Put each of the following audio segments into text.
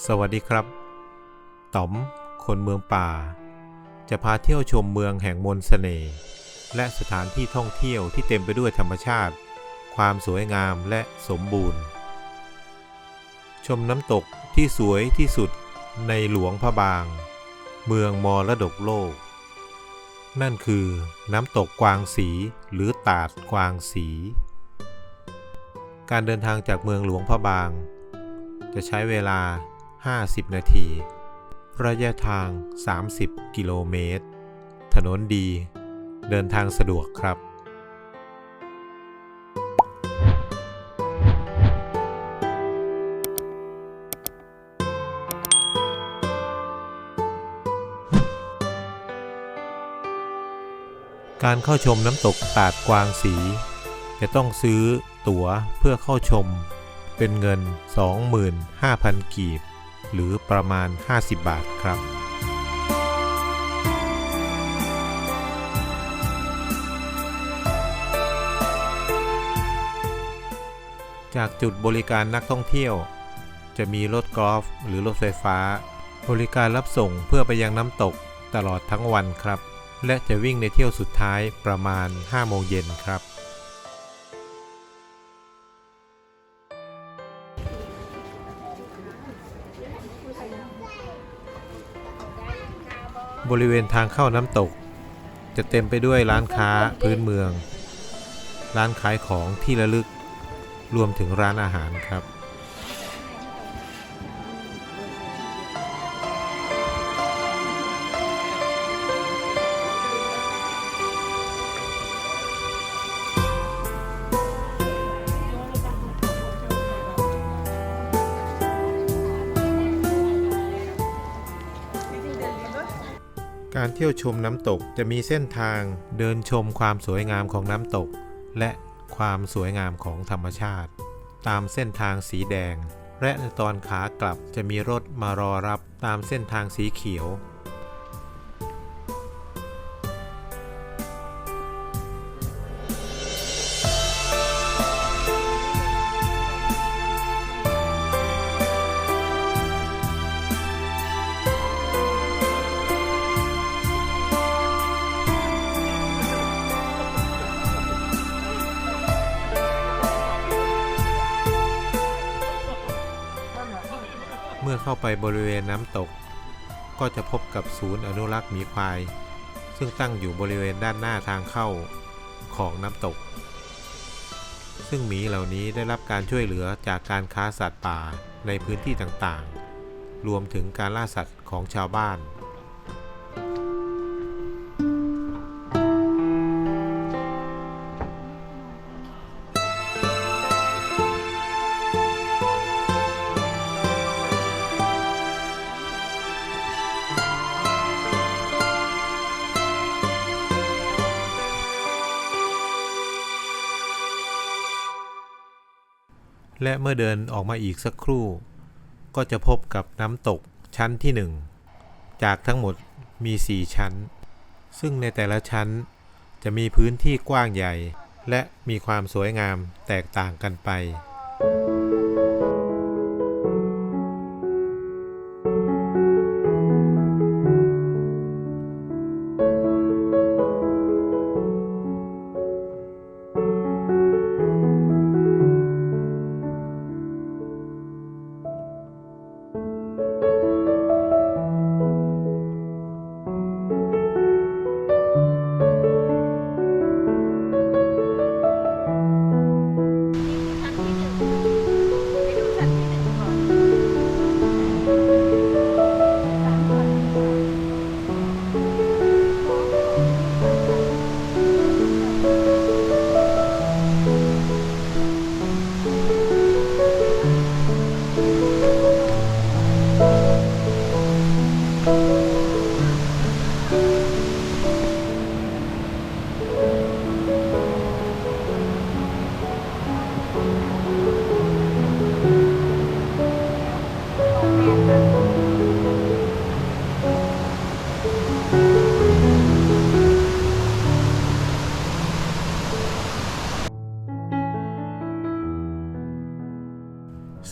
สวัสดีครับต๋อมคนเมืองป่าจะพาเที่ยวชมเมืองแห่งมนต์เสน่ห์และสถานที่ท่องเที่ยวที่เต็มไปด้วยธรรมชาติความสวยงามและสมบูรณ์ชมน้ำตกที่สวยที่สุดในหลวงพระบางเมืองมรดกโลกนั่นคือน้ำตกกวางสีหรือตาดกวางสีการเดินทางจากเมืองหลวงพระบางจะใช้เวลา50 นาทีระยะทาง30 กิโลเมตรถนนดีเดินทางสะดวกครับการเข้าชมน้ำตกตาดกวางสีจะต้องซื้อตั๋วเพื่อเข้าชมเป็นเงิน 25,000 กีบหรือประมาณ50 บาทครับจากจุดบริการนักท่องเที่ยวจะมีรถกอล์ฟหรือรถไฟฟ้าบริการรับส่งเพื่อไปยังน้ำตกตลอดทั้งวันครับและจะวิ่งในเที่ยวสุดท้ายประมาณ 5 โมงเย็นครับบริเวณทางเข้าน้ำตกจะเต็มไปด้วยร้านค้าพื้นเมืองร้านขายของที่ระลึกรวมถึงร้านอาหารครับการเที่ยวชมน้ำตกจะมีเส้นทางเดินชมความสวยงามของน้ำตกและความสวยงามของธรรมชาติตามเส้นทางสีแดงและในตอนขากลับจะมีรถมารอรับตามเส้นทางสีเขียวเมื่อเข้าไปบริเวณน้ำตกก็จะพบกับศูนย์อนุรักษ์หมีควายซึ่งตั้งอยู่บริเวณด้านหน้าทางเข้าของน้ำตกซึ่งหมีเหล่านี้ได้รับการช่วยเหลือจากการค้าสัตว์ป่าในพื้นที่ต่างๆรวมถึงการล่าสัตว์ของชาวบ้านและเมื่อเดินออกมาอีกสักครู่ก็จะพบกับน้ำตกชั้นที่1จากทั้งหมดมี4ชั้นซึ่งในแต่ละชั้นจะมีพื้นที่กว้างใหญ่และมีความสวยงามแตกต่างกันไป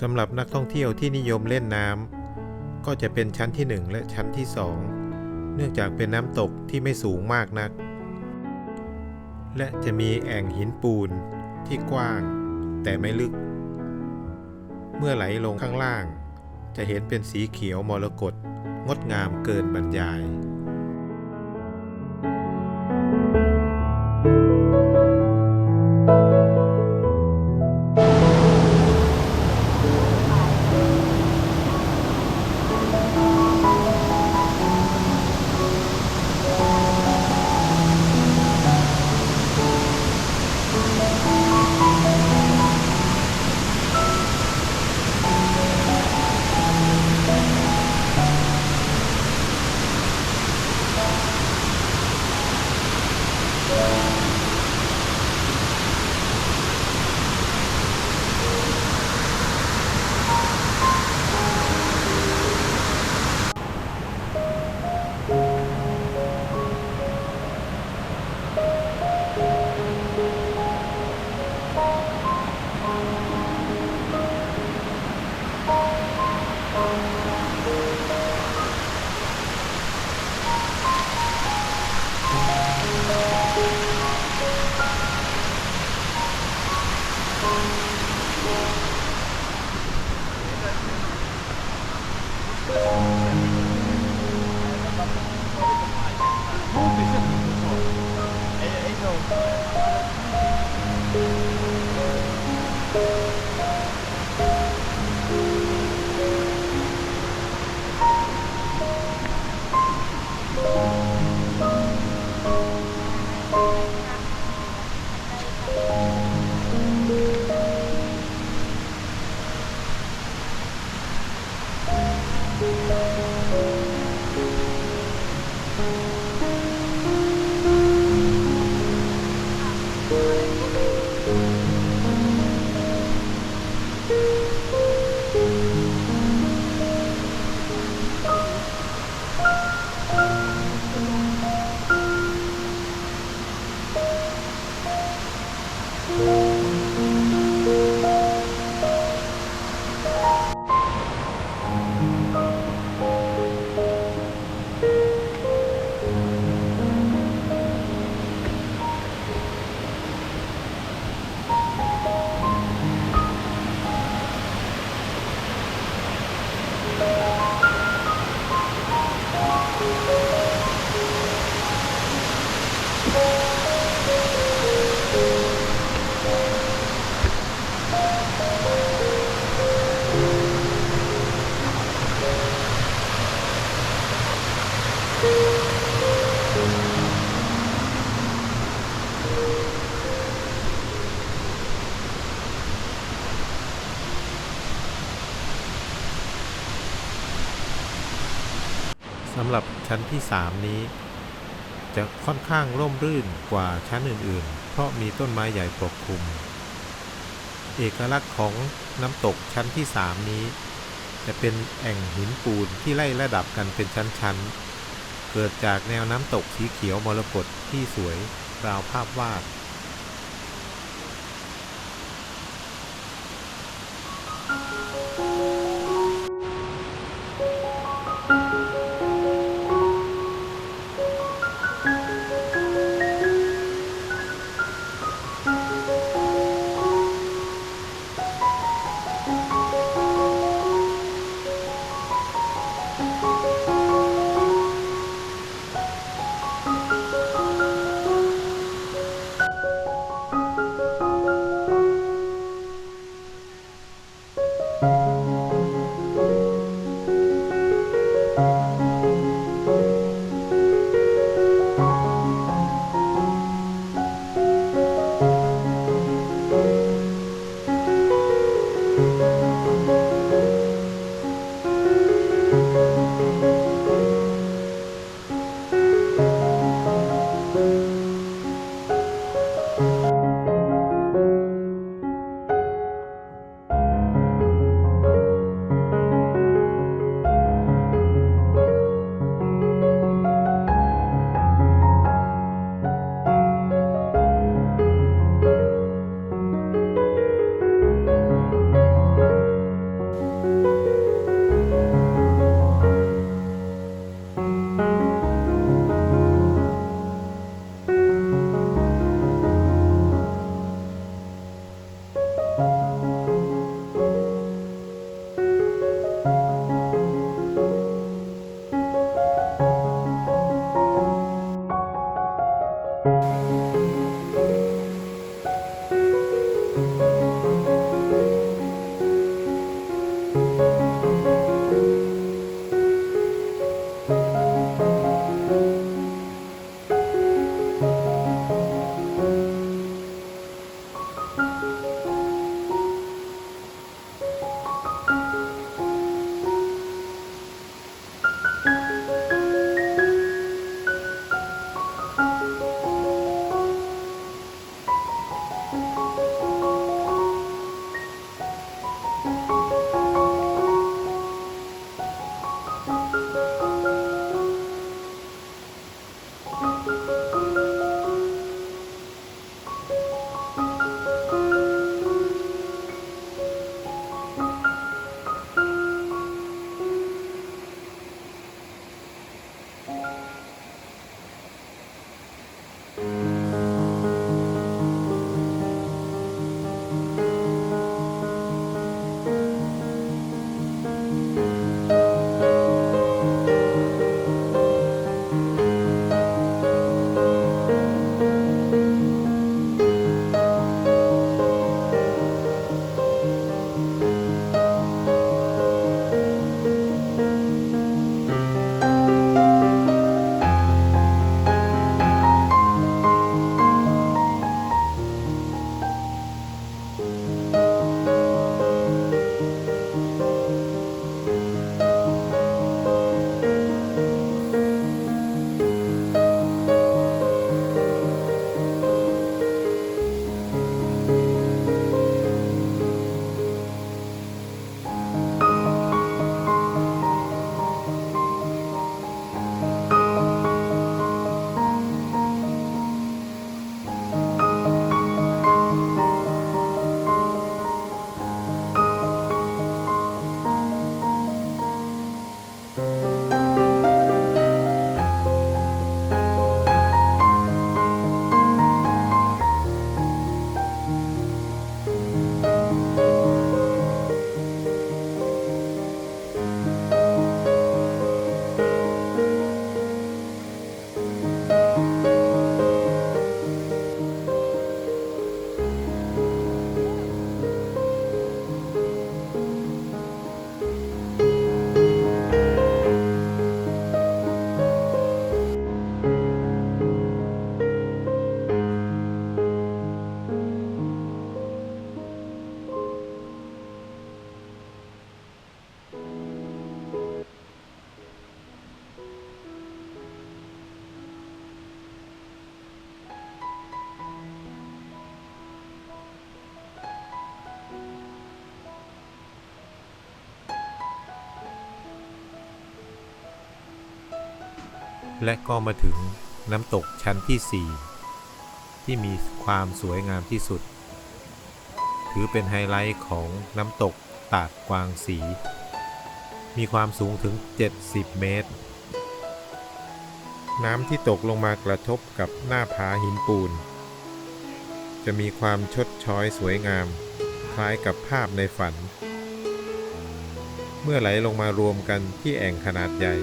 สำหรับนักท่องเที่ยวที่นิยมเล่นน้ ก็จะเป็นชั้นที่ 1 และชั้นที่ 2 เนื่องจากเป็นน้ำตกที่ไม่สูงมากนัก และจะมีแอ่งหินปูนที่กว้างแต่ไม่ลึก เมื่อไหลลงข้างล่างจะเห็นเป็นสีเขียวมรกตงดงามเกินบรรยายสำหรับชั้นที่ 3 นี้จะค่อนข้างร่มรื่นกว่าชั้นอื่นๆเพราะมีต้นไม้ใหญ่ปกคลุมเอกลักษณ์ของน้ำตกชั้นที่ 3 นี้จะเป็นแอ่งหินปูนที่ไล่ระดับกันเป็นชั้นๆเกิดจากแนวน้ำตกสีเขียวมรกตที่สวยราวภาพวาด และก็มาถึงน้ำตกชั้นที่ 4 ที่มีความสวยงามที่สุดถือเป็นไฮไลท์ของน้ำตกตาดกวางสีมีความสูงถึง70 เมตรน้ำที่ตกลงมากระทบกับหน้าผาหินปูนจะมีความชดช้อยสวยงามคล้ายกับภาพในฝันเมื่อไหลลงมารวมกันที่แอ่งขนาดใหญ่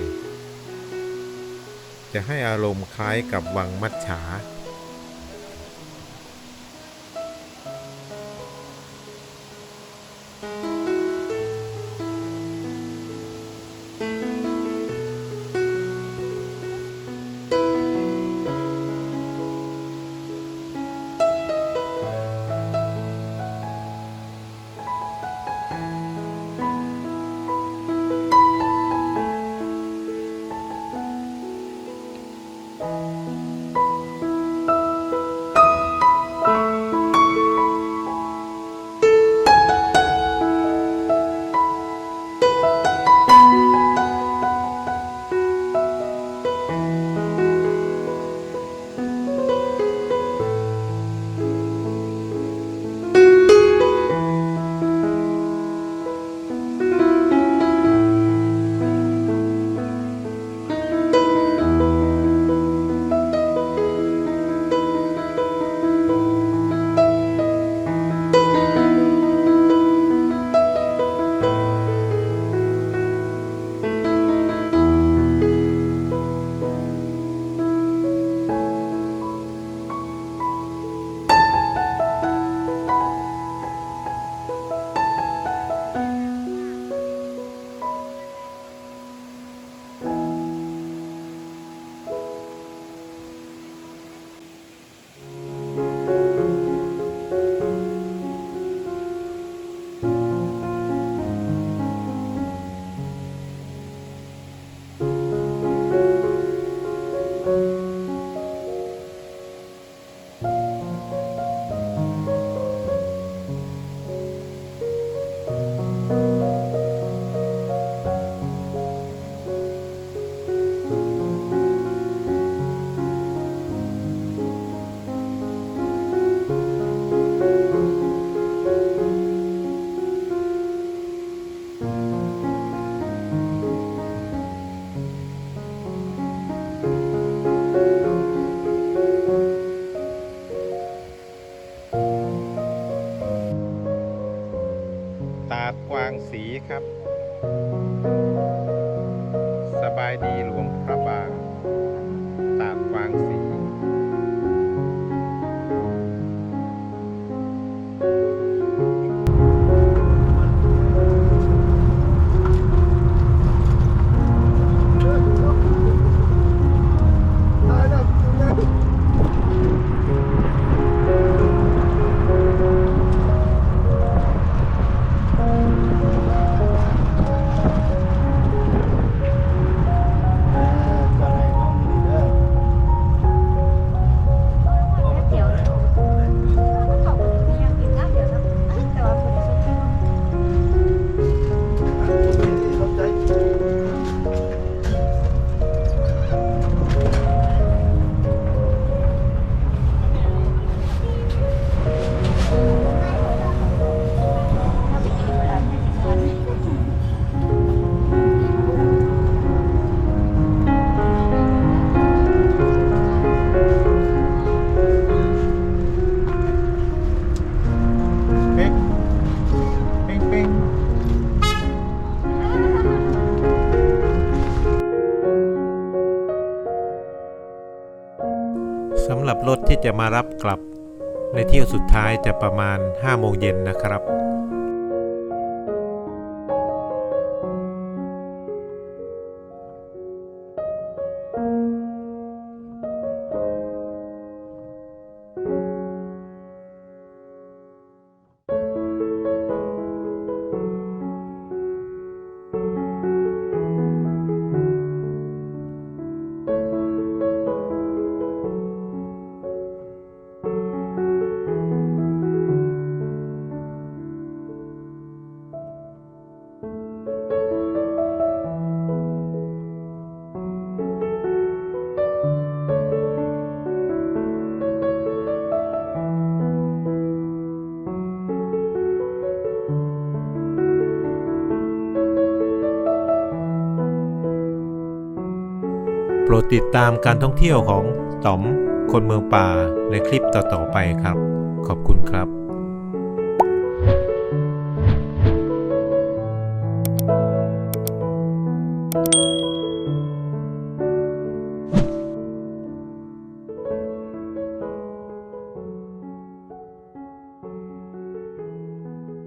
จะให้อารมณ์คล้ายกับวังมัจฉาตาดกวางสีครับสบายดีหลวงพระบางตาดกวางสีสำหรับรถที่จะมารับกลับในเที่ยวสุดท้ายจะประมาณ 5 โมงเย็นนะครับ ดติดตามการท่องเที่ยวของต๋อมคนเมืองป่าในคลิปต่อๆไปครับขอบคุณครับ